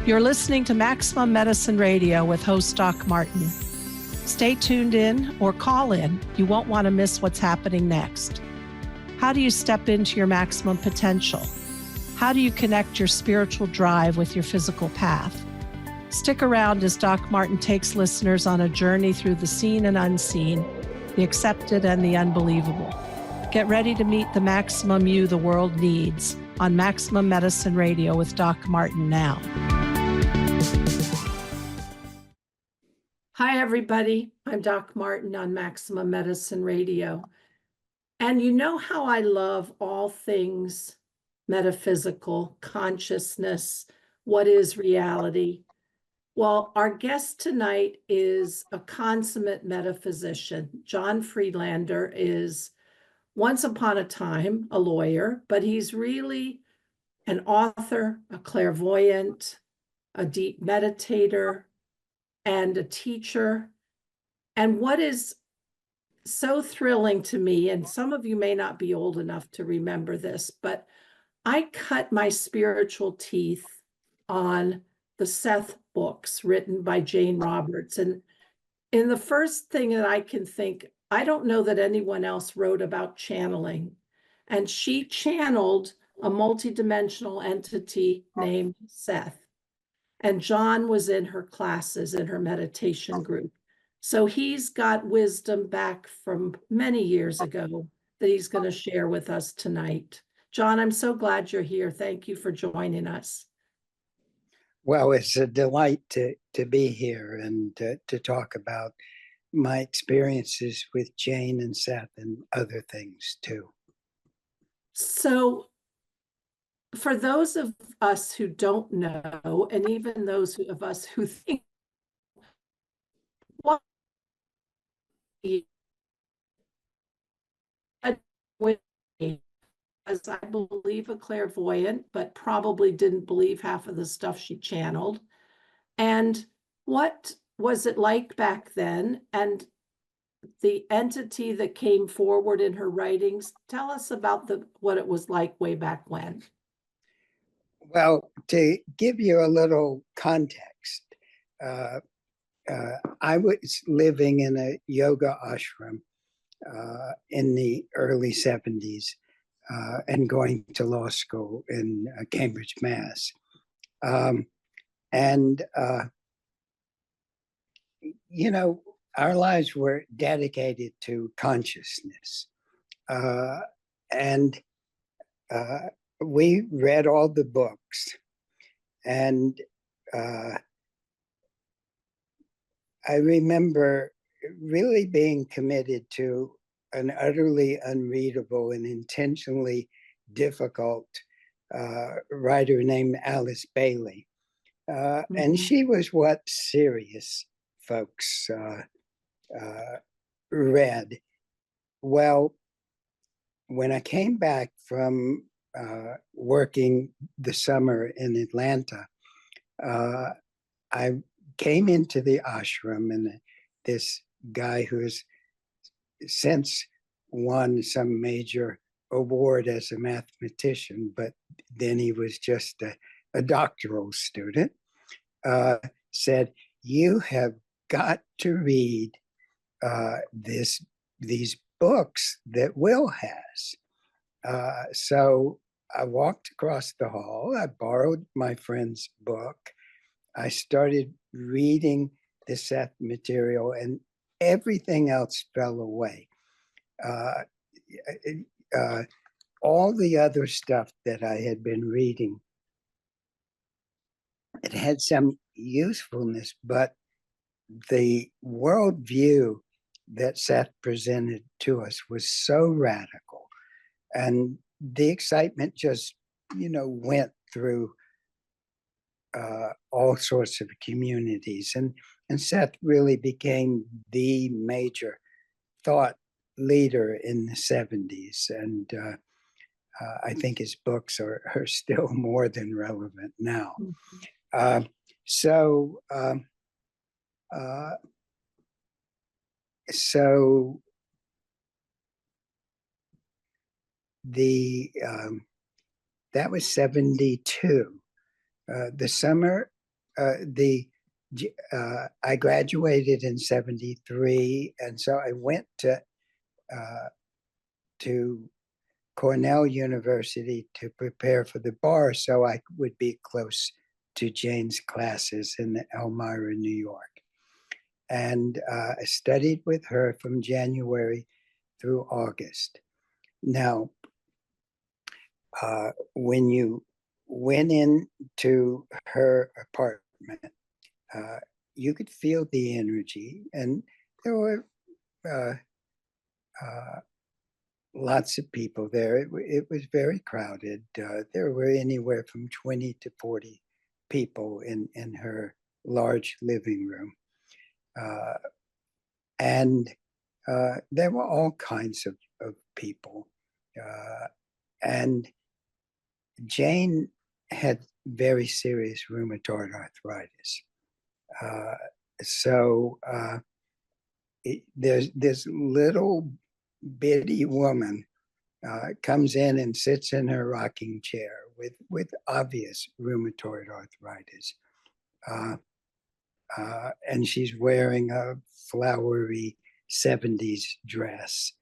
You're listening to Maximum Medicine Radio with host Doc Martin. Stay tuned in or call in. You won't want to miss what's happening next. How do you step into your maximum potential? How do you connect your spiritual drive with your physical path? Stick around as Doc Martin takes listeners on a journey through the seen and unseen, the accepted and the unbelievable. Get ready to meet the maximum you the world needs on Maximum Medicine Radio with Doc Martin now. Hi, everybody. I'm Doc Martin on Maximum Medicine Radio. And you know how I love all things metaphysical, consciousness, what is reality? Well, our guest tonight is a consummate metaphysician. John Friedlander is once upon a time a lawyer, but he's really an author, a clairvoyant, a deep meditator, and a teacher. And what is so thrilling to me, and some of you may not be old enough to remember this, but I cut my spiritual teeth on the Seth books written by Jane Roberts. And in the first thing that I can think, I don't know that anyone else wrote about channeling. And she channeled a multidimensional entity named Seth. And John was in her classes in her meditation group. So he's got wisdom back from many years ago that he's going to share with us tonight. John, I'm so glad you're here. Thank you for joining us. Well, it's a delight to be here and to talk about my experiences with Jane and Seth and other things too. So for those of us who don't know, and even those of us who think, what as I believe a clairvoyant, but probably didn't believe half of the stuff she channeled. And what was it like back then? And the entity that came forward in her writings, tell us about what it was like way back when. Well, to give you a little context, I was living in a yoga ashram in the early 70s and going to law school in Cambridge, Mass. You know, our lives were dedicated to consciousness. We read all the books, and I remember really being committed to an utterly unreadable and intentionally difficult writer named Alice Bailey. And she was what serious folks read. Well, when I came back from working the summer in Atlanta, I came into the ashram, and this guy who has since won some major award as a mathematician, but then he was just a doctoral student, said, "You have got to read these books that Will has." So I walked across the hall. I borrowed my friend's book. I started reading the Seth material, and everything else fell away. All the other stuff that I had been reading, it had some usefulness, but the worldview that Seth presented to us was so radical, and the excitement just, went through all sorts of communities, and Seth really became the major thought leader in the 70s, and I think his books are still more than relevant now. So that was 72. The summer I graduated in 73, and so I went to Cornell University to prepare for the bar so I would be close to Jane's classes in Elmira, New York. And I studied with her from January through August. Now, when you went into her apartment, you could feel the energy, and there were lots of people there. It was very crowded. There were anywhere from 20 to 40 people in her large living room. And there were all kinds of people. And Jane had very serious rheumatoid arthritis. So there's this little bitty woman comes in and sits in her rocking chair with obvious rheumatoid arthritis. And she's wearing a flowery 70s dress.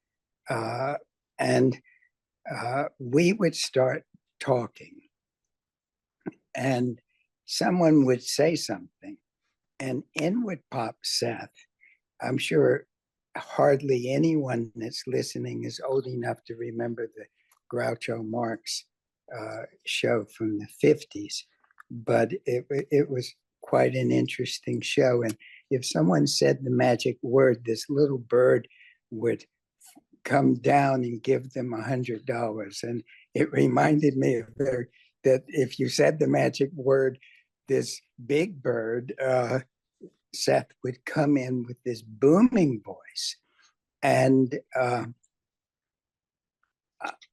And we would start talking, and someone would say something, and in would pop Seth. I'm sure hardly anyone that's listening is old enough to remember the Groucho Marx show from the 50s, but it was quite an interesting show. And if someone said the magic word, this little bird would come down and give them $100. And it reminded me of that if you said the magic word, this big bird, Seth, would come in with this booming voice. And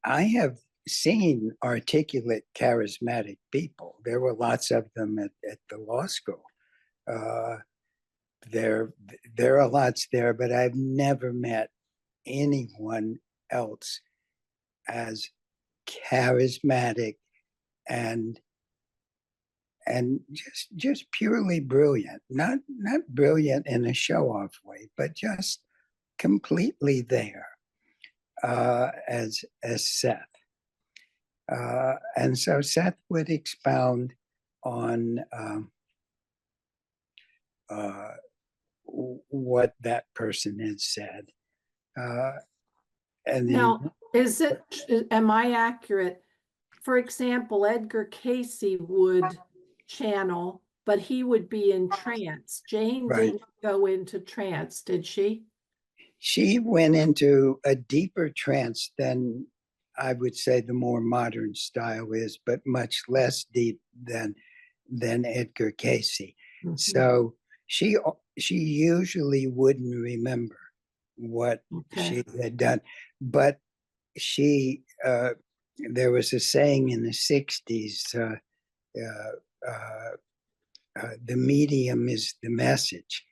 I have seen articulate, charismatic people. There were lots of them at the law school. There are lots there, but I've never met anyone else as charismatic and just purely brilliant. Not brilliant in a show-off way, but just completely there as Seth. And so Seth would expound on what that person had said. And now, am I accurate? For example, Edgar Casey would channel, but he would be in trance. Jane right. didn't go into trance, did she? She went into a deeper trance than I would say the more modern style is, but much less deep than Edgar Casey. Mm-hmm. So she usually wouldn't remember what she had done, but she there was a saying in the 60s, the medium is the message.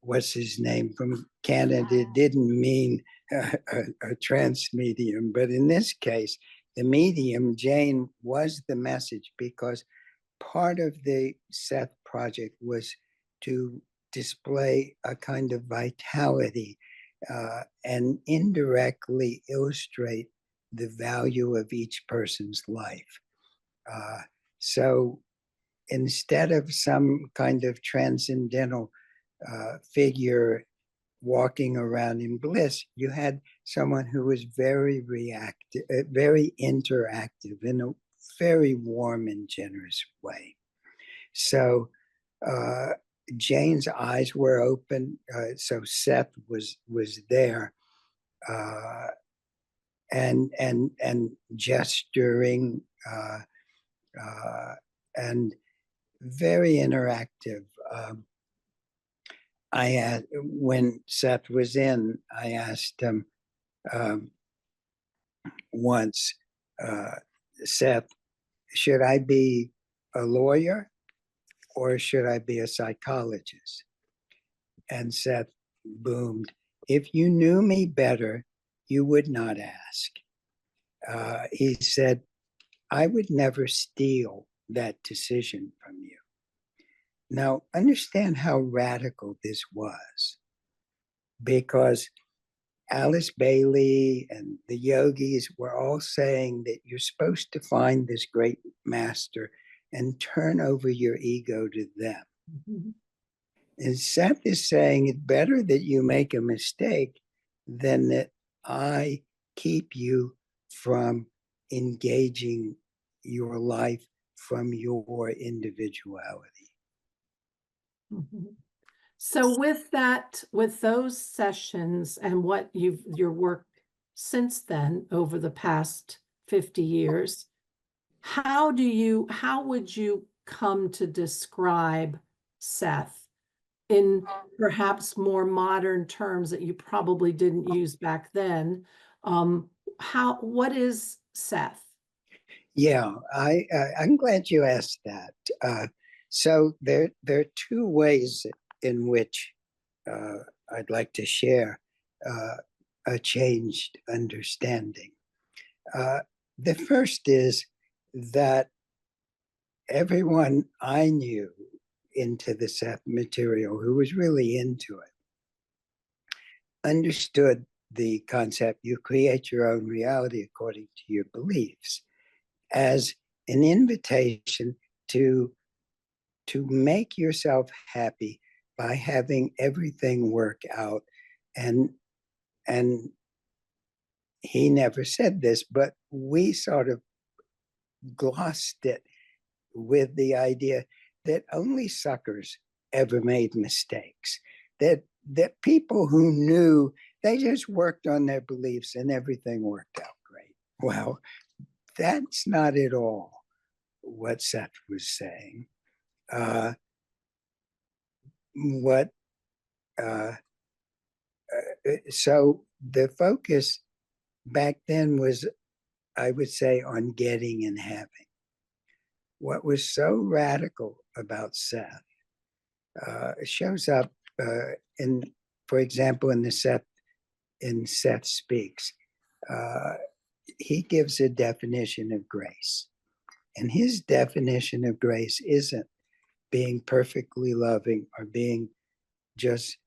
What's his name from Canada didn't mean a trance medium, but in this case, the medium, Jane, was the message, because part of the Seth project was to display a kind of vitality and indirectly illustrate the value of each person's life. So instead of some kind of transcendental figure walking around in bliss, you had someone who was very reactive, very interactive in a very warm and generous way. So Jane's eyes were open, so Seth was there, and gesturing, and very interactive. When Seth was in, I asked him once, Seth, should I be a lawyer or should I be a psychologist? And Seth boomed, if you knew me better, you would not ask. He said, I would never steal that decision from you. Now, understand how radical this was, because Alice Bailey and the yogis were all saying that you're supposed to find this great master and turn over your ego to them. Mhm. And Seth is saying it's better that you make a mistake than that I keep you from engaging your life from your individuality. Mhm. So with that, with those sessions and what your work since then over the past 50 years, how would you come to describe Seth in perhaps more modern terms that you probably didn't use back then? What is Seth? Yeah, I'm glad you asked that. So there are two ways in which I'd like to share uh, a changed understanding. Uh, the first is that everyone I knew into the Seth material who was really into it understood the concept you create your own reality according to your beliefs as an invitation to make yourself happy by having everything work out. And he never said this, but we sort of glossed it with the idea that only suckers ever made mistakes, that people who knew, they just worked on their beliefs and everything worked out great. Well, that's not at all what Seth was saying. Uh, what uh, so the focus back then was, I would say, on getting and having. What was so radical about Seth shows up in, for example, in Seth Speaks. Uh, he gives a definition of grace, and his definition of grace isn't being perfectly loving or being just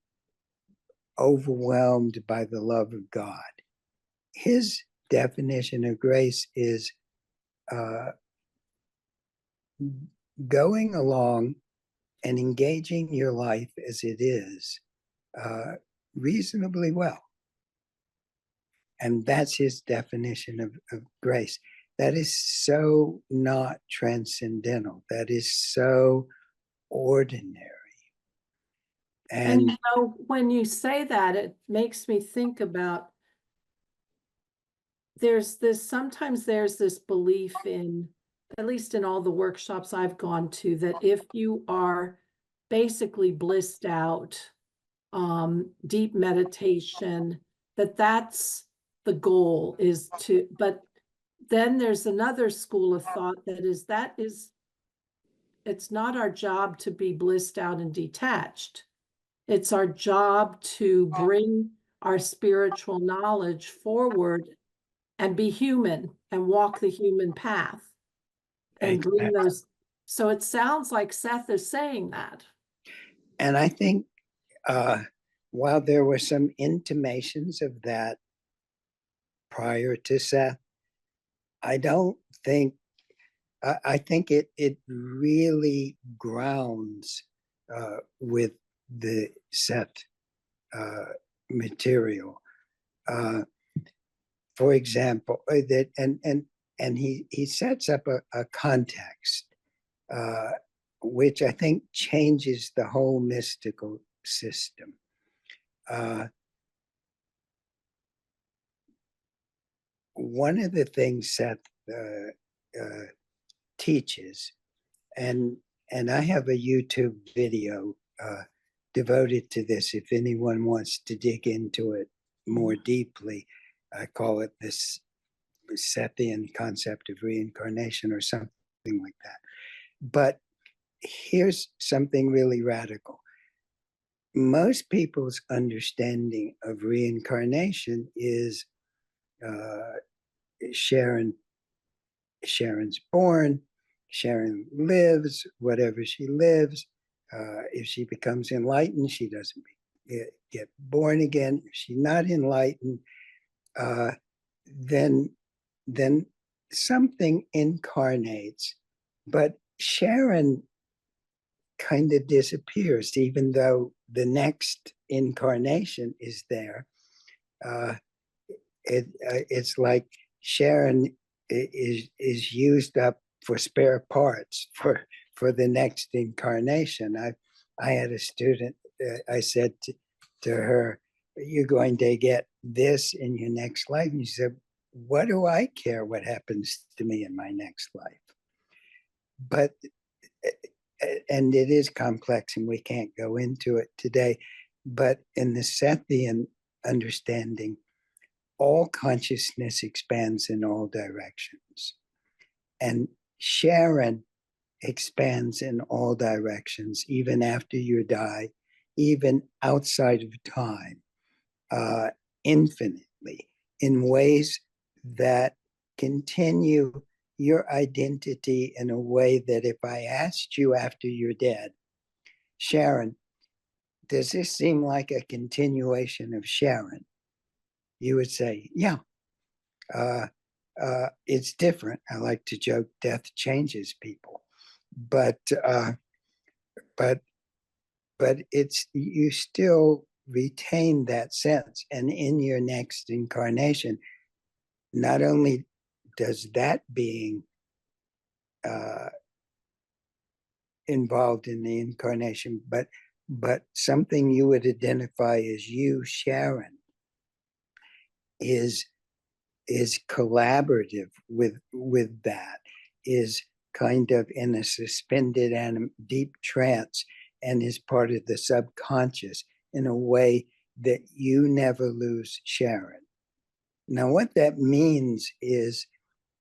overwhelmed by the love of God. His definition of grace is uh, going along and engaging your life as it is uh, reasonably well. And that's his definition of grace. That is so not transcendental. That is so ordinary. And And when you say that, it makes me think about sometimes there's this belief in, at least in all the workshops I've gone to, that if you are basically blissed out, deep meditation, that's the goal is to, but then there's another school of thought that is, it's not our job to be blissed out and detached. It's our job to bring our spiritual knowledge forward and be human and walk the human path and bring those. So it sounds like Seth is saying that. and I think while there were some intimations of that prior to Seth, I don't think I think it really grounds with the Seth material. Uh, for example, that and he sets up a context which I think changes the whole mystical system. Uh, One of the things Seth teaches, and I have a YouTube video devoted to this. If anyone wants to dig into it more deeply, I call it this Sethian concept of reincarnation or something like that. But here's something really radical. Most people's understanding of reincarnation is uh, Sharon's born, Sharon lives, whatever she lives. If she becomes enlightened, she doesn't get born again. If she's not enlightened, then something incarnates. But Sharon kind of disappears, even though the next incarnation is there. It's like Sharon is used up for spare parts for the next incarnation. I had a student. I said to her, "You're going to get this in your next life." And she said, "What do I care what happens to me in my next life?" But and it is complex, and we can't go into it today. But in the Sethian understanding, all consciousness expands in all directions. And Sharon expands in all directions, even after you die, even outside of time, infinitely, in ways that continue your identity in a way that if I asked you after you're dead, Sharon, does this seem like a continuation of Sharon? You would say, yeah. It's different. I like to joke, death changes people, but it's, you still retain that sense. And in your next incarnation, not only does that being involved in the incarnation, but something you would identify as you, Sharon, is collaborative with that, is kind of in a suspended and deep trance, and is part of the subconscious in a way that you never lose Sharon. Now, what that means is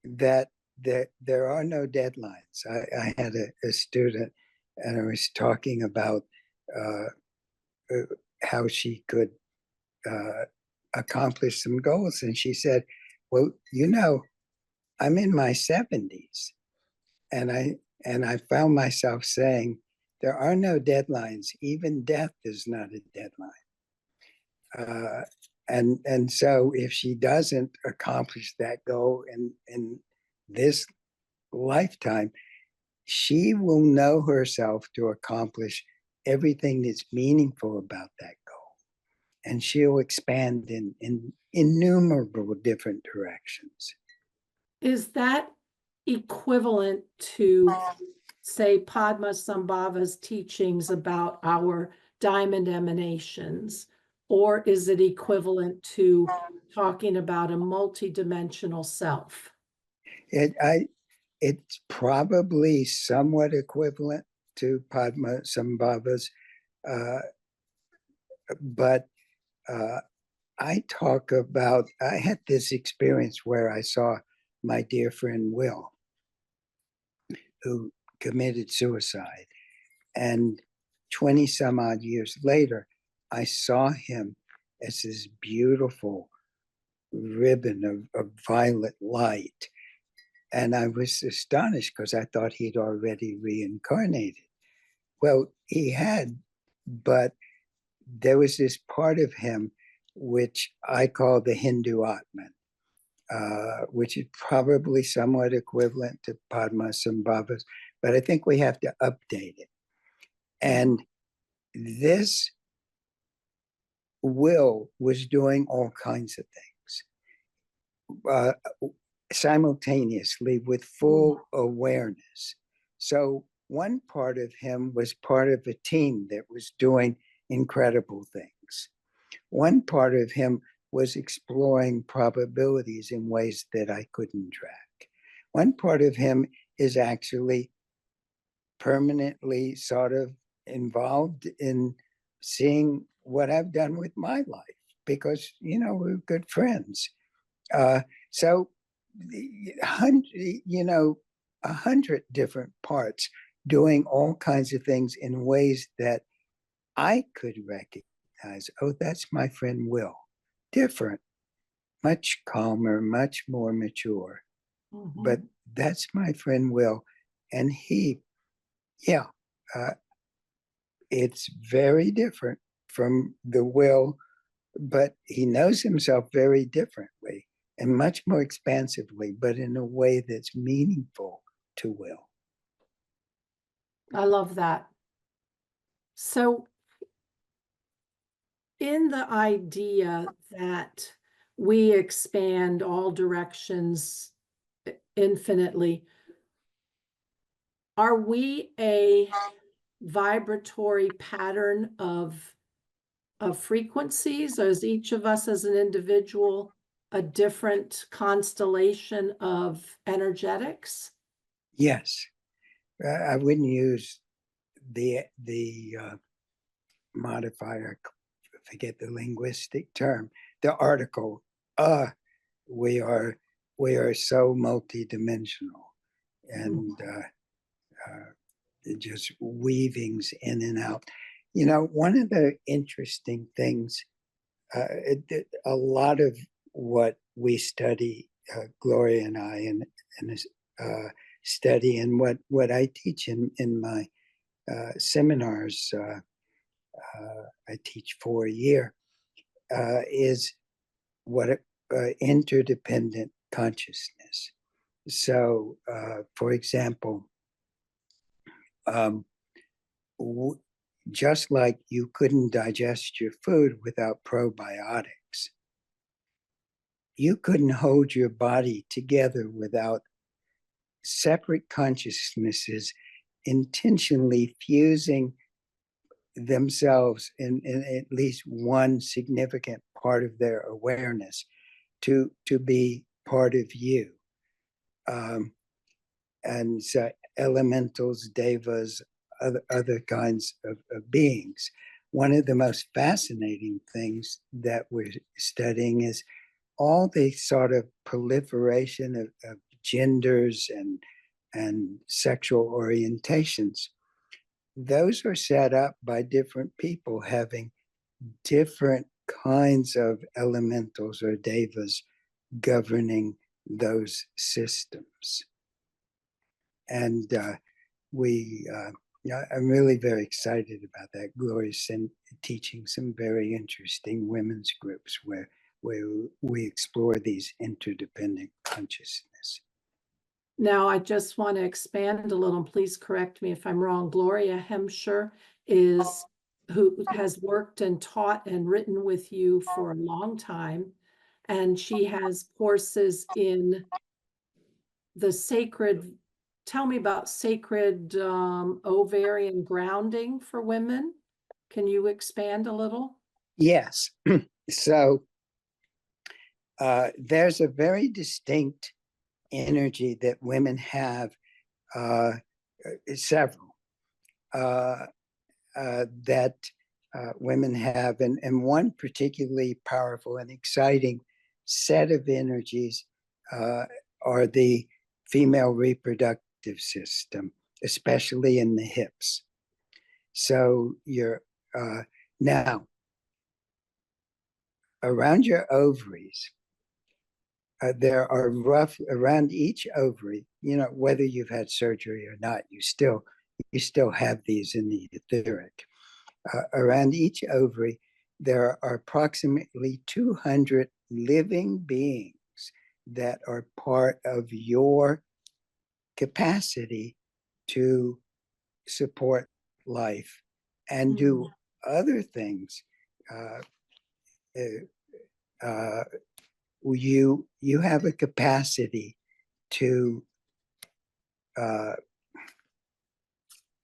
that there are no deadlines. I had a student, and I was talking about how she could accomplish some goals, and she said, well, I'm in my 70s, and I found myself saying, there are no deadlines. Even death is not a deadline. And so if she doesn't accomplish that goal in this lifetime, she will know herself to accomplish everything that's meaningful about that goal. And she'll expand in innumerable different directions. Is that equivalent to, say, Padmasambhava's teachings about our diamond emanations? Or is it equivalent to talking about a multidimensional self? It's probably somewhat equivalent to Padmasambhava's, but I had this experience where I saw my dear friend Will, who committed suicide. And 20 some odd years later, I saw him as this beautiful ribbon of violet light. And I was astonished because I thought he'd already reincarnated. Well, he had, but there was this part of him which I call the Hindu Atman, which is probably somewhat equivalent to Padmasambhava's, but I think we have to update it. And this Will was doing all kinds of things simultaneously with full awareness. So one part of him was part of a team that was doing incredible things. One part of him was exploring probabilities in ways that I couldn't track. One part of him is actually permanently sort of involved in seeing what I've done with my life, because, we're good friends. So, 100 different parts doing all kinds of things in ways that I could recognize. Oh, that's my friend Will. Different, much calmer, much more mature. But that's my friend Will. And yeah, uh, it's very different from the will, but he knows himself very differently and much more expansively, but in a way that's meaningful to will. I love that. So in the idea that we expand all directions infinitely, are we a vibratory pattern of frequencies? Or is each of us as an individual a different constellation of energetics? Yes, I wouldn't use the modifier, I forget the linguistic term, the article, we are so multidimensional, and just weavings in and out. You know, one of the interesting things, a lot of what we study, Gloria and I, and study, and what I teach in my seminars, I teach for a year, is what interdependent consciousness. So, for example, um, just like you couldn't digest your food without probiotics, you couldn't hold your body together without separate consciousnesses intentionally fusing themselves in at least one significant part of their awareness to be part of you. And so elementals, devas, other kinds of beings. One of the most fascinating things that we're studying is all the sort of proliferation of genders and sexual orientations. Those are set up by different people having different kinds of elementals or devas governing those systems. And I'm really very excited about that. Gloria's teaching some very interesting women's groups where we explore these interdependent consciousness. Now, I just want to expand a little. Please correct me if I'm wrong. Gloria Hemsher is who has worked and taught and written with you for a long time, and she has courses in the sacred. Tell me about sacred ovarian grounding for women. Can you expand a little? Yes. So there's a very distinct energy that women have, several that women have, and one particularly powerful and exciting set of energies are the female reproductive system, especially in the hips. So you're now around your ovaries. There are around each ovary, you know, whether you've had surgery or not, you still have these in the etheric. Around each ovary, there are approximately 200 living beings that are part of your capacity to support life and do other things. You have a capacity to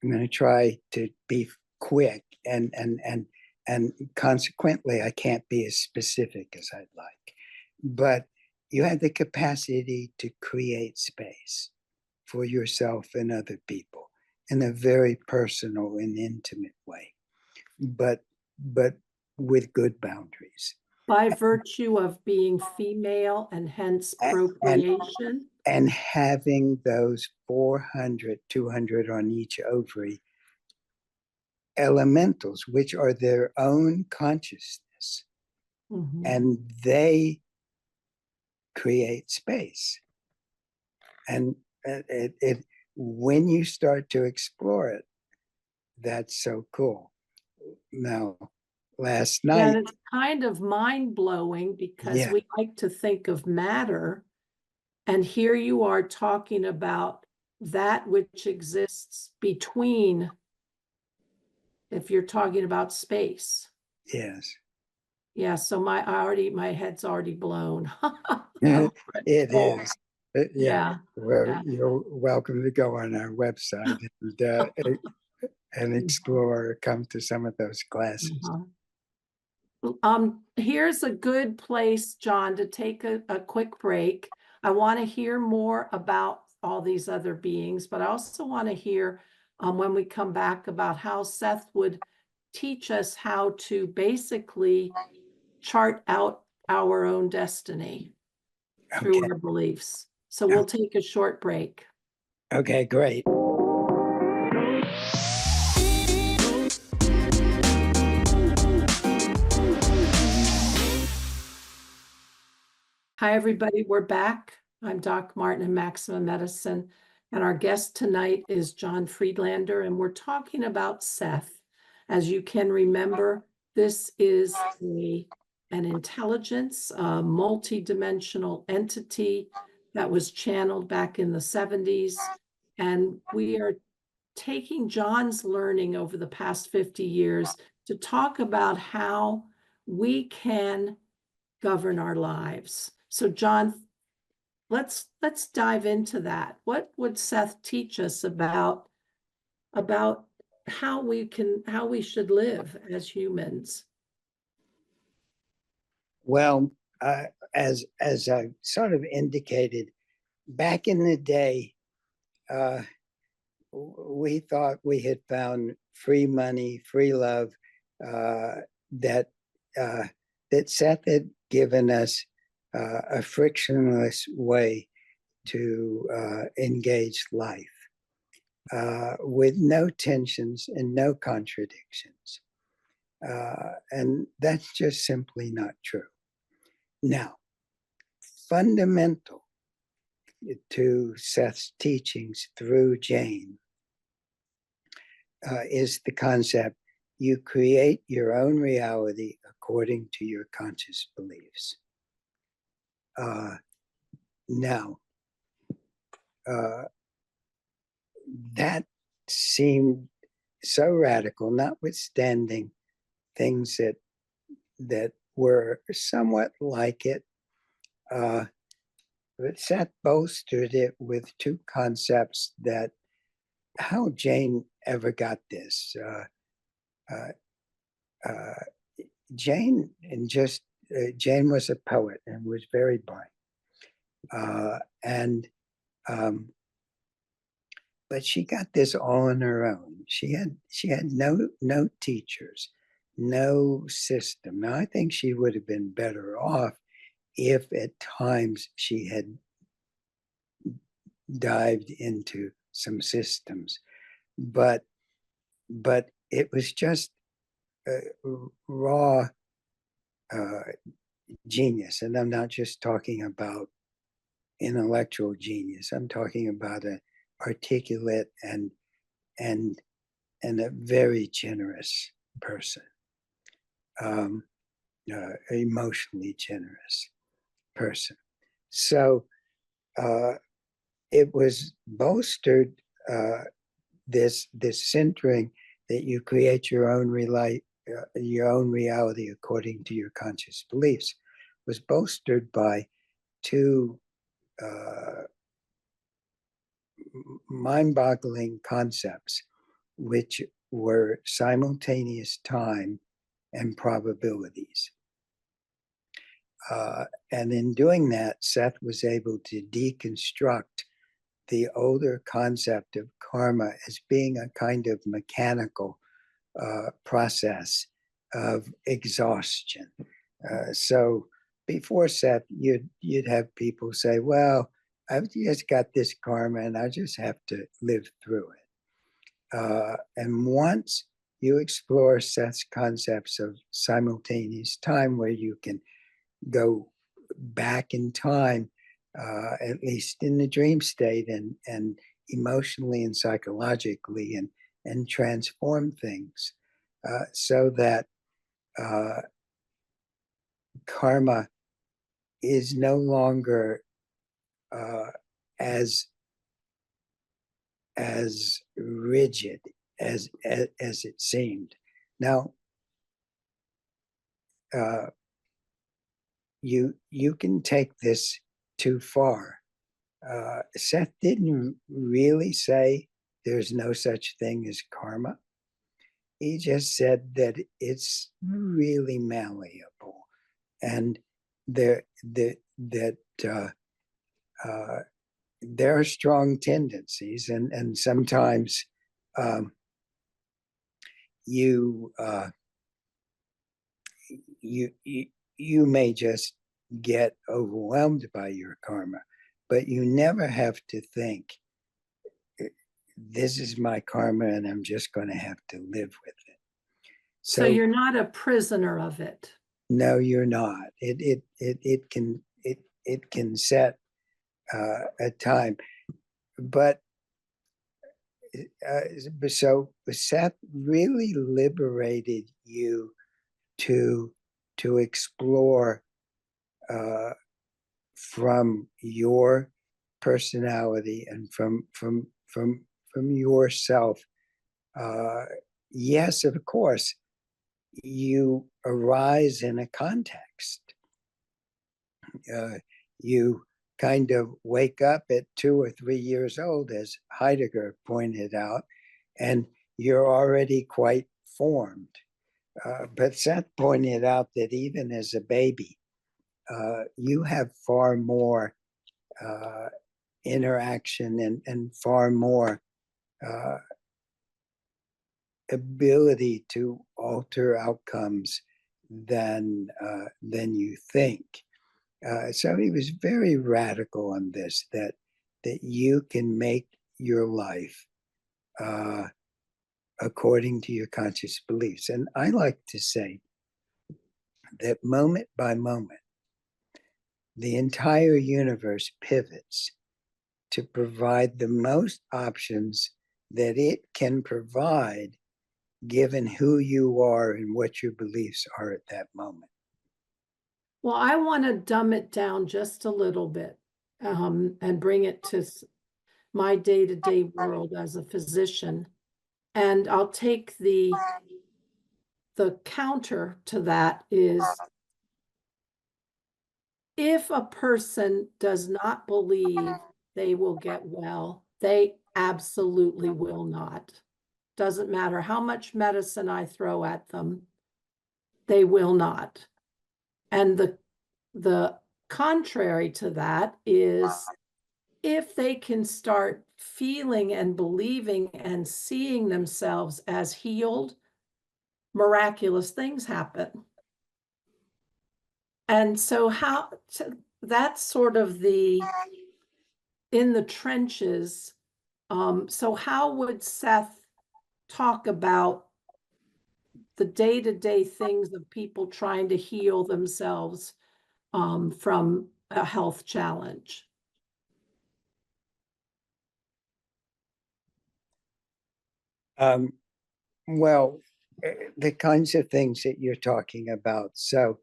I'm going to try to be quick, and consequently I can't be as specific as I'd like, but you have the capacity to create space for yourself and other people in a very personal and intimate way, but with good boundaries. By virtue of being female and hence procreation. And having those 400, 200 on each ovary elementals, which are their own consciousness, and they create space. And when you start to explore it, that's so cool. Now, last Yeah, night, and it's kind of mind-blowing because yeah, we like to think of matter, and here you are talking about that which exists between, if you're talking about space. yes. Yeah, so my head's already blown. It Oh, is. Yeah. yeah, Well, yeah. you're welcome to go on our website and explore, come to some of those classes. Uh-huh. Here's a good place, John, to take a quick break. I want to hear more about all these other beings, but I also want to hear when we come back about how Seth would teach us how to basically chart out our own destiny through Okay. our beliefs. So we'll take a short break. Okay, great. Hi, everybody. We're back. I'm Doc Martin in Maximum Medicine, and our guest tonight is John Friedlander, and we're talking about Seth. As you can remember, this is an intelligence, a multidimensional entity that was channeled back in the 70s, and we are taking John's learning over the past 50 years to talk about how we can govern our lives. So John, let's dive into that. What would Seth teach us about how we should live as humans? Well, as I sort of indicated, back in the day, uh, we thought we had found free money, free love, that uh, that Seth had given us a frictionless way to engage life with no tensions and no contradictions. And that's just simply not true. Now, fundamental to Seth's teachings through Jane is the concept you create your own reality according to your conscious beliefs. Now, uh, that seemed so radical, notwithstanding things that were somewhat like it. But Seth bolstered it with two concepts that how Jane ever got this. Uh, uh, Jane and just Jane was a poet and was very bright, and but she got this all on her own. She had no teachers, no system. Now I think she would have been better off if at times she had dived into some systems, but it was just raw uh, genius, and I'm not just talking about intellectual genius. I'm talking about an articulate and and a very generous person, um, emotionally generous person. So it was bolstered, this centering that you create your own reality according to your conscious beliefs was bolstered by two uh, mind-boggling concepts, which were simultaneous time and probabilities. And in doing that, Seth was able to deconstruct the older concept of karma as being a kind of mechanical process of exhaustion. So before Seth, you'd have people say, "Well, I've just got this karma, and I just have to live through it." And once you explore Seth's concepts of simultaneous time, where you can go back in time, at least in the dream state, and emotionally and psychologically and transform things so that karma is no longer as rigid as it seemed. Now, you can take this too far. Seth didn't really say there's no such thing as karma. He just said that it's really malleable, and there are strong tendencies, and sometimes you you may just get overwhelmed by your karma, but you never have to think, this is my karma and I'm just going to have to live with it. So you're not a prisoner of it. No, you're not. It can set a time, but so Seth really liberated you to explore from your personality and from yourself. Yes, of course, you arise in a context. You kind of wake up at 2 or 3 years old, as Heidegger pointed out, and you're already quite formed. But Seth pointed out that even as a baby, you have far more interaction and far more ability to alter outcomes than you think. So he was very radical on this, that you can make your life according to your conscious beliefs. And I like to say that moment by moment, the entire universe pivots to provide the most options that it can provide, given who you are and what your beliefs are at that moment. Well, I want to dumb it down just a little bit and bring it to my day-to-day world as a physician. And I'll take the counter to that is, if a person does not believe they will get well, they absolutely will not. Doesn't matter how much medicine I throw at them, they will not. And the contrary to that is, if they can start feeling and believing and seeing themselves as healed, miraculous things happen. And so that's sort of the in the trenches. So how would Seth talk about the day-to-day things of people trying to heal themselves from a health challenge? Well, the kinds of things that you're talking about. So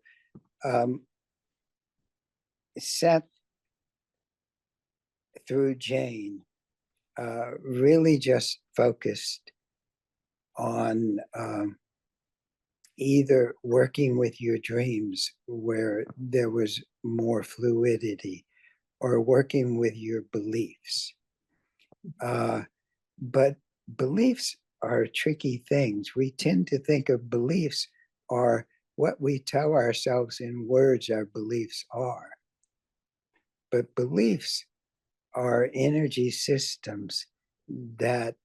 Seth, through Jane, really just focused on either working with your dreams where there was more fluidity, or working with your beliefs. But beliefs are tricky things. We tend to think of beliefs are what we tell ourselves in words our beliefs are. But beliefs are energy systems that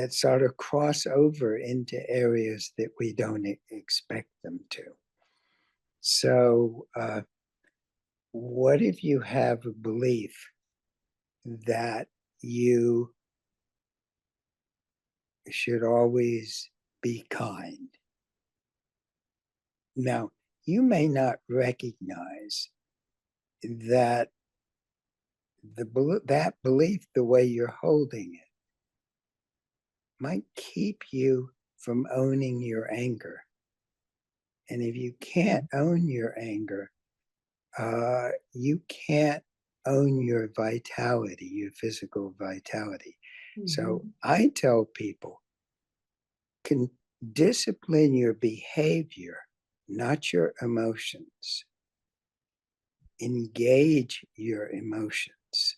sort of cross over into areas that we don't expect them to. So what if you have a belief that you should always be kind? Now, you may not recognize that that belief, the way you're holding it, might keep you from owning your anger. And if you can't own your anger, you can't own your vitality, your physical vitality. So I tell people, can discipline your behavior, not your emotions. Engage your emotions.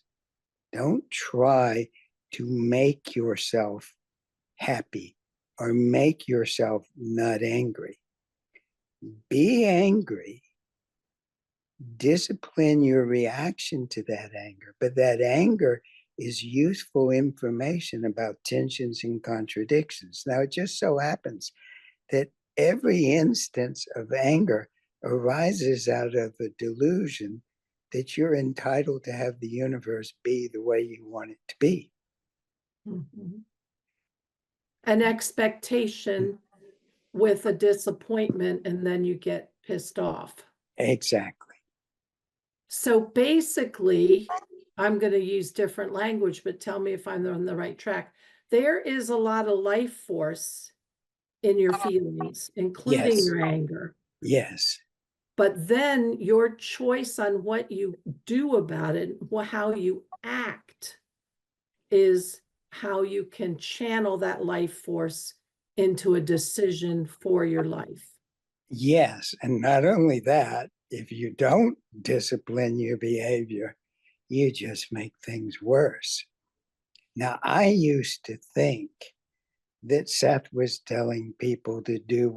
Don't try to make yourself happy or make yourself not angry. Be angry. Discipline your reaction to that anger, but that anger is useful information about tensions and contradictions. Now, it just so happens that every instance of anger arises out of a delusion that you're entitled to have the universe be the way you want it to be. An expectation with a disappointment, and then you get pissed off. Exactly. So basically, I'm going to use different language, but tell me if I'm on the right track. There is a lot of life force in your feelings, including Yes. your anger. Yes. But then your choice on what you do about it, how you act, is how you can channel that life force into a decision for your life. Yes. And not only that, if you don't discipline your behavior, you just make things worse. Now, I used to think that Seth was telling people to do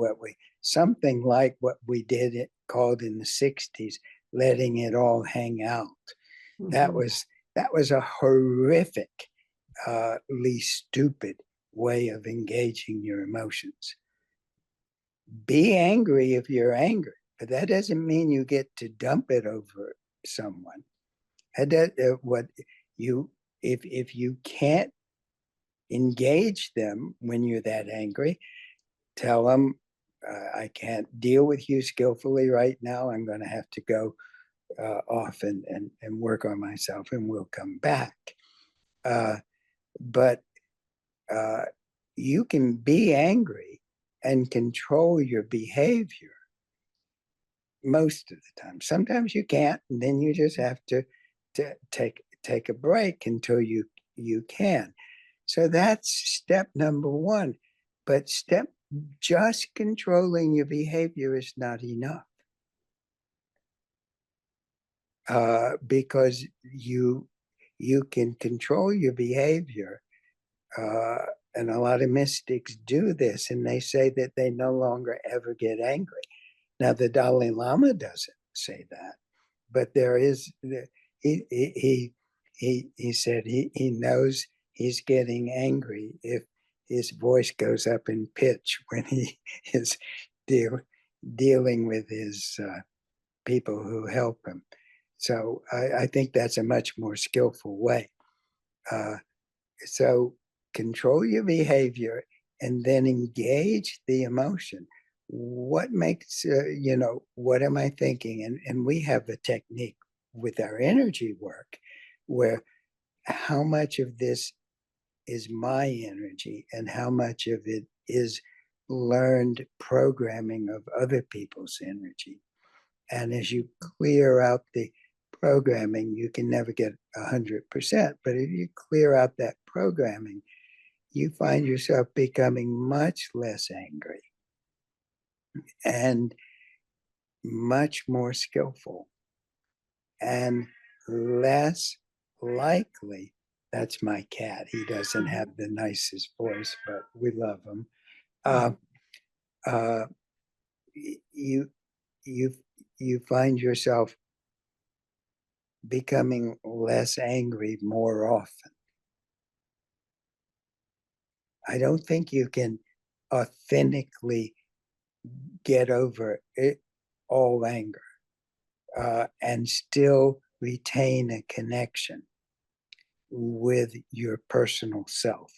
something like what we did it called in the 60s, letting it all hang out. That was a horrifically stupid way of engaging your emotions. Be angry if you're angry, but that doesn't mean you get to dump it over someone. If you can't engage them when you're that angry, tell them, I can't deal with you skillfully right now. I'm going to have to go off and work on myself, and we'll come back. But you can be angry and control your behavior most of the time. Sometimes you can't, and then you just have to take a break until you can. So that's step number one. But just controlling your behavior is not enough, because you can control your behavior, and a lot of mystics do this, and they say that they no longer ever get angry. Now, the Dalai Lama doesn't say that, but there is he said he knows he's getting angry if his voice goes up in pitch when he is dealing with his people who help him. So I think that's a much more skillful way. So control your behavior and then engage the emotion. What makes, what am I thinking? And we have a technique with our energy work where how much of this is my energy and how much of it is learned programming of other people's energy. And as you clear out the programming, you can never get 100%. But if you clear out that programming, you find yourself becoming much less angry and much more skillful and less likely. That's my cat. He doesn't have the nicest voice, but we love him. You find yourself becoming less angry more often. I don't think you can authentically get over it, all anger, and still retain a connection with your personal self,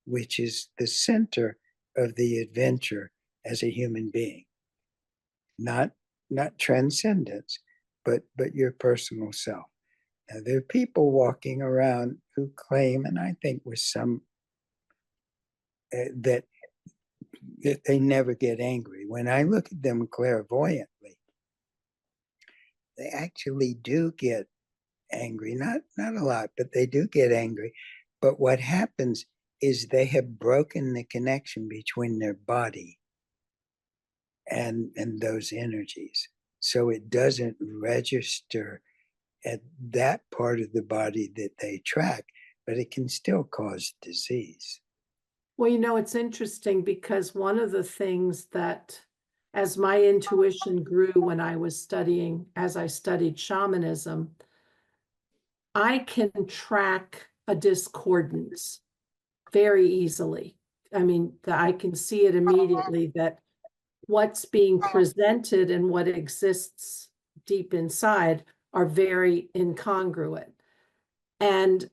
which is the center of the adventure as a human being. Not transcendence, but your personal self. Now, there are people walking around who claim, and I think with some, that they never get angry. When I look at them clairvoyantly, they actually do get angry. Not a lot, but they do get angry. But what happens is they have broken the connection between their body and those energies. So it doesn't register at that part of the body that they track, but it can still cause disease. Well, it's interesting because one of the things that, as my intuition grew when I was studying, as I studied shamanism, I can track a discordance very easily. I mean, I can see it immediately that what's being presented and what exists deep inside are very incongruent. And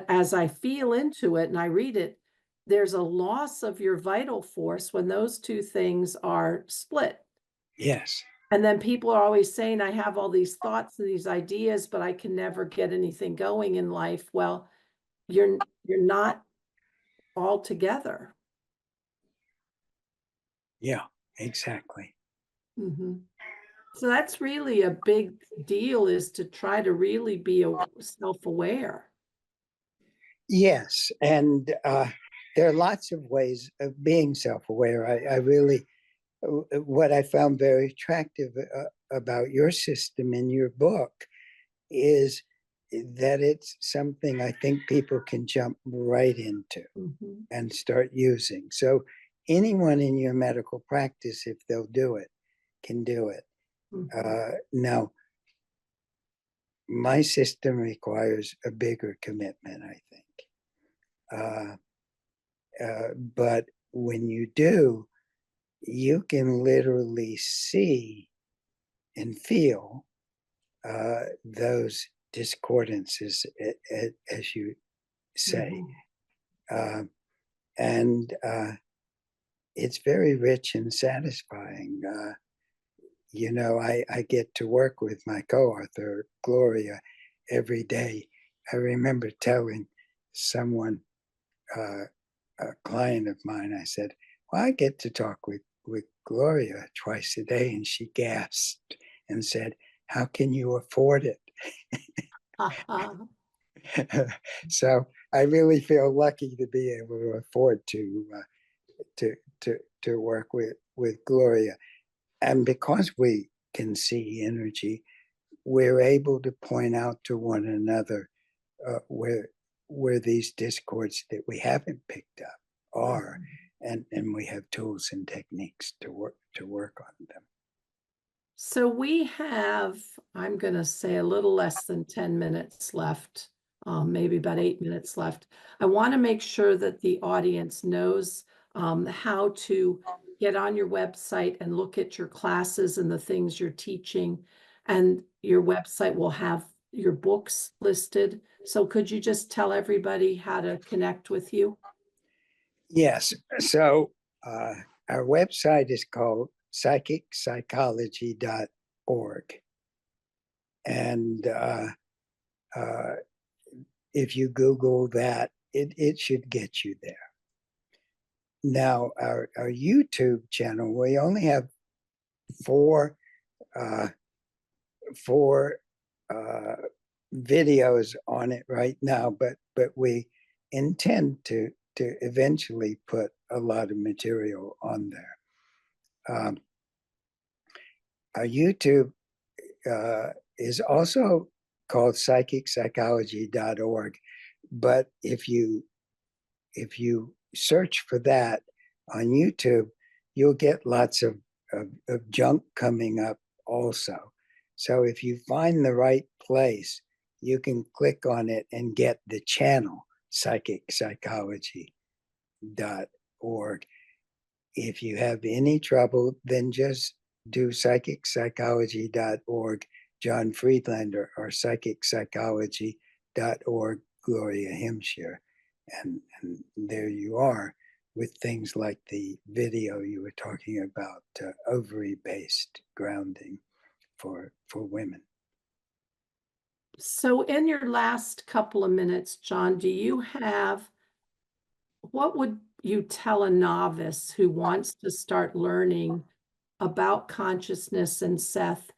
as I feel into it and I read it, there's a loss of your vital force when those two things are split. Yes. And then people are always saying, I have all these thoughts and these ideas, but I can never get anything going in life. Well, you're not all together. Yeah, exactly. Mhm. So that's really a big deal, is to try to really be self-aware. Yes, and there are lots of ways of being self-aware. I really, what I found very attractive about your system in your book is that it's something I think people can jump right into Mhm, and start using. So anyone in your medical practice, if they'll do it, can do it. mhm. Now, my system requires a bigger commitment, I think. Uh, but when you do, you can literally see and feel those discordances, as you say. Mhm. Uh, and it's very rich and satisfying. I get to work with my co-author, Gloria, every day. I remember telling someone, a client of mine, I said, well, I get to talk with Gloria twice a day. And she gasped and said, how can you afford it? Aha. So I really feel lucky to be able to afford to to work with Gloria. And because we can see energy, we're able to point out to one another where these discords that we haven't picked up are, Mhm. and we have tools and techniques to work on them. So we have, I'm going to say, a little less than 10 minutes left, maybe about 8 minutes left. I want to make sure that the audience knows how to get on your website and look at your classes and the things you're teaching. And your website will have your books listed. So could you just tell everybody how to connect with you? Yes. So our website is called psychicpsychology.org. And uh, if you Google that, it should get you there. Now, our YouTube channel, we only have four uh, four uh, videos on it right now, but we intend to eventually put a lot of material on there. Our YouTube is also called psychicpsychology.org, but if you search for that on YouTube, you'll get lots of junk coming up also. So if you find the right place, you can click on it and get the channel, psychicpsychology.org. If you have any trouble, then just do psychicpsychology.org, John Friedlander, or psychicpsychology.org, Gloria Himshire. And there you are with things like the video you were talking about, ovary based grounding. for women. So in your last couple of minutes, John, what would you tell a novice who wants to start learning about consciousness and Seth?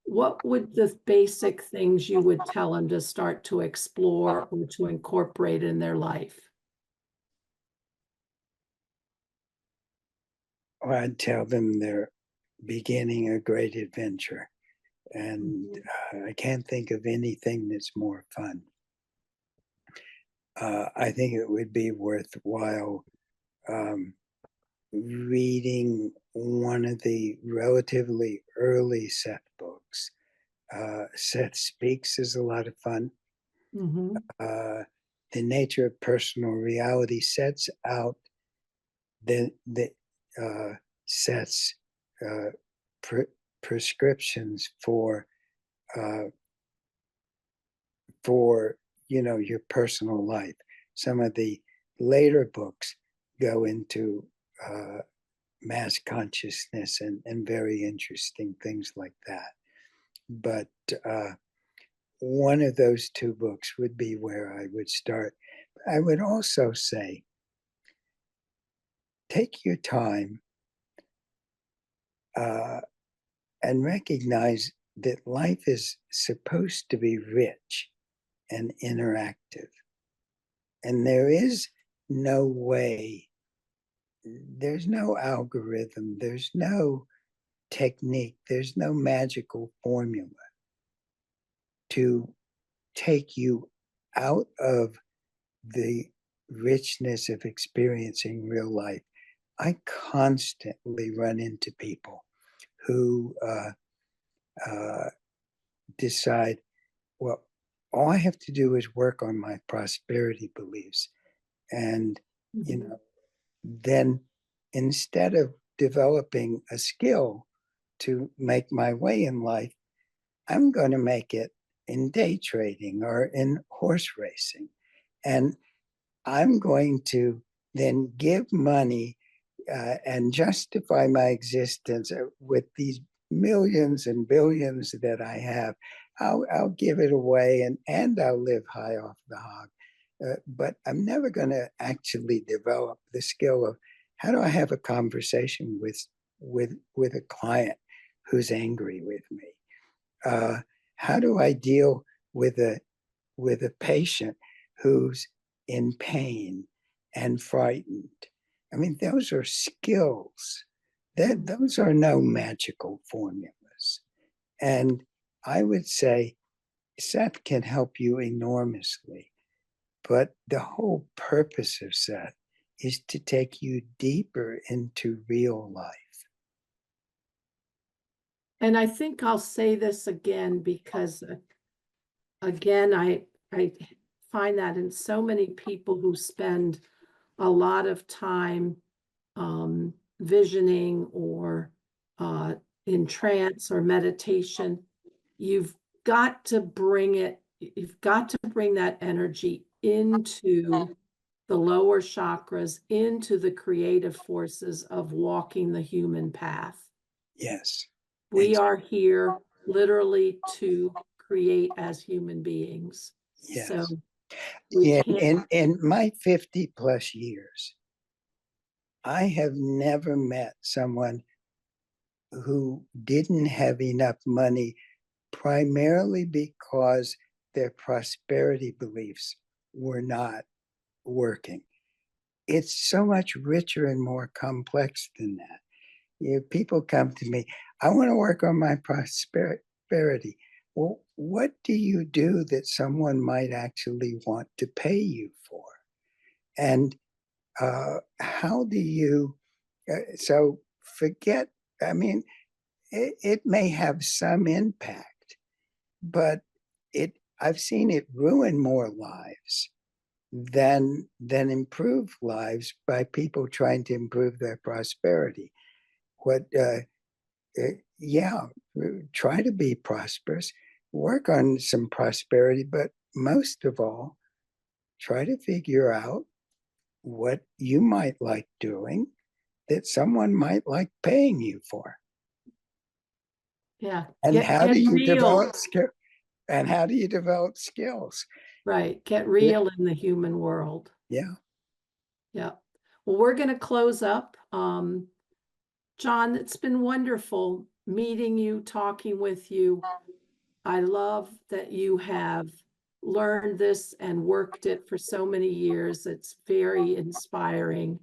What would the basic things you would tell them to start to explore or to incorporate in their life? Or I'd tell them they're beginning a great adventure. And I can't think of anything that's more fun. I think it would be worthwhile reading one of the relatively early Seth books. Seth Speaks is a lot of fun. The Nature of Personal Reality sets out the Seth's prescriptions for your personal life. Some of the later books go into mass consciousness and very interesting things like that. But one of those two books would be where I would start. I would also say, take your time and recognize that life is supposed to be rich and interactive. And there is no way, there's no algorithm, there's no technique, there's no magical formula to take you out of the richness of experiencing real life. I constantly run into people who decide, well, all I have to do is work on my prosperity beliefs. And, then instead of developing a skill to make my way in life, I'm going to make it in day trading or in horse racing. And I'm going to then give money and justify my existence with these millions and billions that I have. I'll give it away and I'll live high off the hog. But I'm never going to actually develop the skill of how do I have a conversation with a client who's angry with me? How do I deal with a patient who's in pain and frightened? I mean, those are skills. Those are no magical formulas. And I would say Seth can help you enormously. But the whole purpose of Seth is to take you deeper into real life. And I think I'll say this again because, again, I find that in so many people who spend a lot of time visioning or in trance or meditation, you've got to bring that energy into the lower chakras, into the creative forces of walking the human path. Yes. We are here literally to create as human beings. Yes. So in my 50 plus years, I have never met someone who didn't have enough money primarily because their prosperity beliefs were not working. It's so much richer and more complex than that. People come to me, I want to work on my prosperity. Well, what do you do that someone might actually want to pay you for? And how do you, so forget, I mean, it may have some impact, but I've seen it ruin more lives than improve lives by people trying to improve their prosperity. Try to be prosperous, work on some prosperity, but most of all, try to figure out what you might like doing that someone might like paying you for. Yeah. And how do Get you real. develop skill? And how do you develop skills? Right. Get real in the human world. Yeah. Yeah. Well, we're going to close up. John, it's been wonderful meeting you, talking with you. I love that you have learned this and worked it for so many years. It's very inspiring.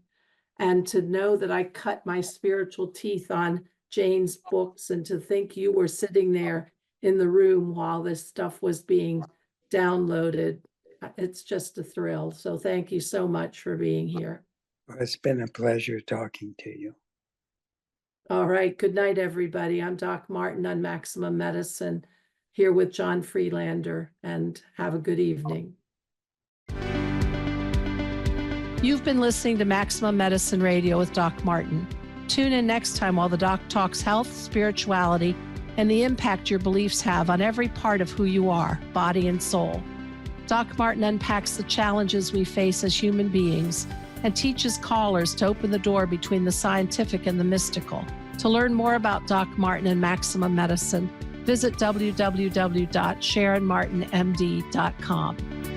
And to know that I cut my spiritual teeth on Jane's books, and to think you were sitting there in the room while this stuff was being downloaded, it's just a thrill. So thank you so much for being here. Well, it's been a pleasure talking to you. All right. Good night, everybody. I'm Doc Martin on Maximum Medicine, here with John Friedlander, and have a good evening. You've been listening to Maximum Medicine Radio with Doc Martin. Tune in next time while the doc talks health, spirituality, and the impact your beliefs have on every part of who you are, body and soul. Doc Martin unpacks the challenges we face as human beings and teaches callers to open the door between the scientific and the mystical. To learn more about Doc Martin and Maximum Medicine, visit www.sharonmartinmd.com.